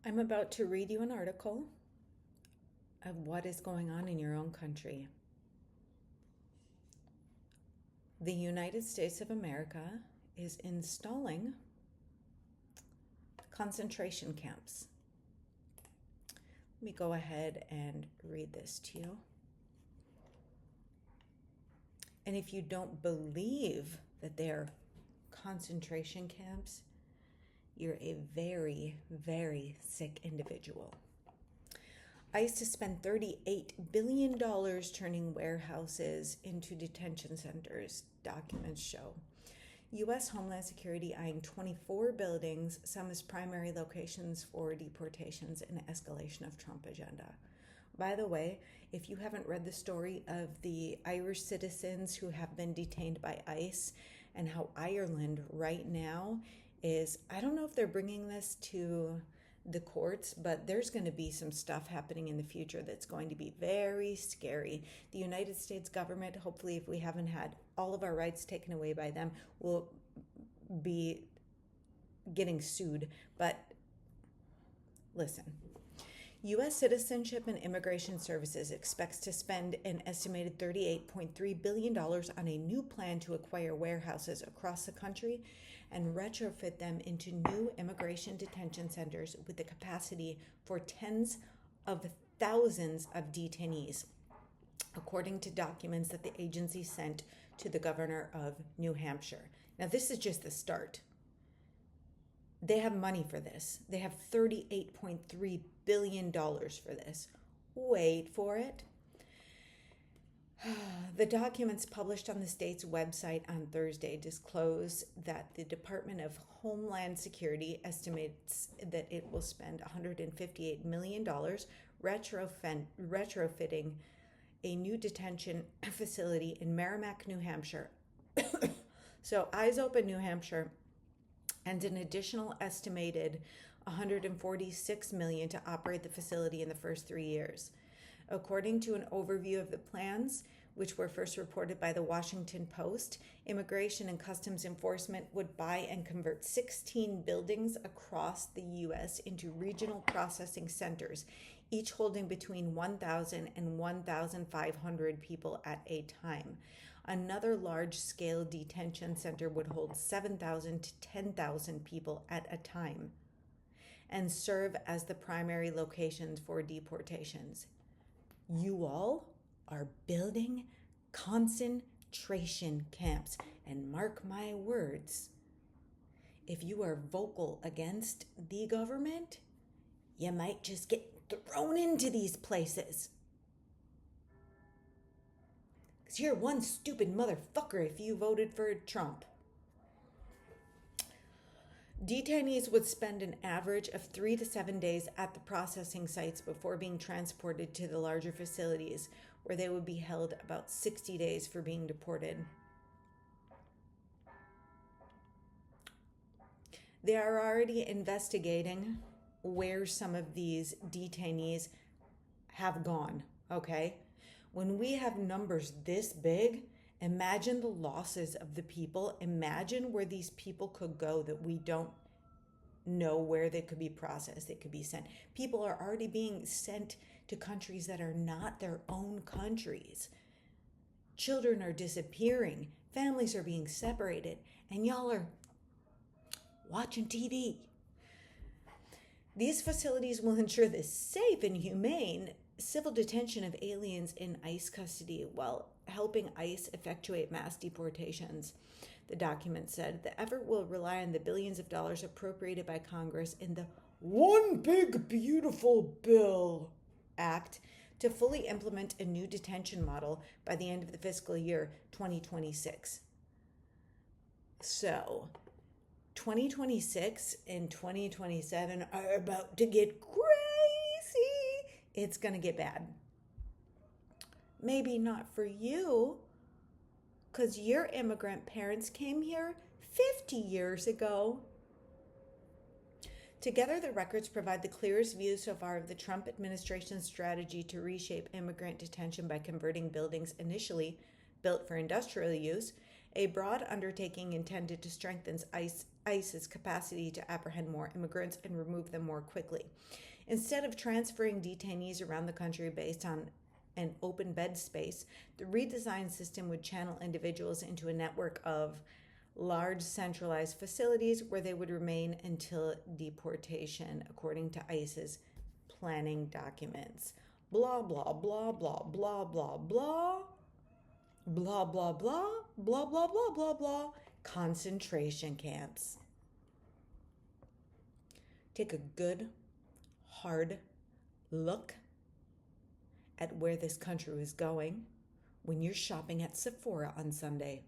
I'm about to read you an article of what is going on in your own country. The United States of America is installing concentration camps. Let me go ahead and read this to you. And if you don't believe that they're concentration camps, you're a very, very sick individual. ICE to spend $38 billion turning warehouses into detention centers, documents show. U.S. Homeland Security eyeing 24 buildings, some as primary locations for deportations and escalation of Trump agenda. By the way, if you haven't read the story of the Irish citizens who have been detained by ICE and how Ireland right now is, I don't know if they're bringing this to the courts, but there's going to be some stuff happening in the future that's going to be very scary. The United States government, hopefully, if we haven't had all of our rights taken away by them, will be getting sued. But listen, U.S. Citizenship and Immigration Services expects to spend an estimated $38.3 billion on a new plan to acquire warehouses across the country and retrofit them into new immigration detention centers with the capacity for tens of thousands of detainees, according to documents that the agency sent to the governor of New Hampshire. Now, this is just the start. They have money for this. They have $38.3 billion for this. Wait for it. The documents published on the state's website on Thursday disclose that the Department of Homeland Security estimates that it will spend $158 million retrofitting a new detention facility in Merrimack, New Hampshire. So, eyes open, New Hampshire, and an additional estimated $146 million to operate the facility in the first 3 years. According to an overview of the plans, which were first reported by the Washington Post, Immigration and Customs Enforcement would buy and convert 16 buildings across the U.S. into regional processing centers, each holding between 1,000 and 1,500 people at a time. Another large-scale detention center would hold 7,000 to 10,000 people at a time and serve as the primary locations for deportations. You all are building concentration camps. And mark my words, if you are vocal against the government, you might just get thrown into these places. Because you're one stupid motherfucker if you voted for Trump. Detainees would spend an average of 3 to 7 days at the processing sites before being transported to the larger facilities, where they would be held about 60 days for being deported. They are already investigating where some of these detainees have gone, okay? When we have numbers this big, imagine the losses of the people. Imagine where these people could go that we don't know where they could be processed, they could be sent. People are already being sent to countries that are not their own countries. Children are disappearing. Families are being separated. And y'all are watching TV. These facilities will ensure the safe and humane civil detention of aliens in ICE custody while helping ICE effectuate mass deportations. The document said the effort will rely on the billions of dollars appropriated by Congress in the One Big Beautiful Bill Act to fully implement a new detention model by the end of the fiscal year 2026. So, 2026 and 2027 are about to get crazy. It's going to get bad. Maybe not for you, because your immigrant parents came here 50 years ago. Together, the records provide the clearest view so far of the Trump administration's strategy to reshape immigrant detention by converting buildings initially built for industrial use, a broad undertaking intended to strengthen ICE's capacity to apprehend more immigrants and remove them more quickly. Instead of transferring detainees around the country based on an open bed space, the redesigned system would channel individuals into a network of large centralized facilities where they would remain until deportation, according to ICE's planning documents. Blah, blah, blah, blah, blah, blah, blah. Blah, blah, blah, blah, blah, blah, blah, blah. Concentration camps. Take a good, hard look at where this country is going when you're shopping at Sephora on Sunday.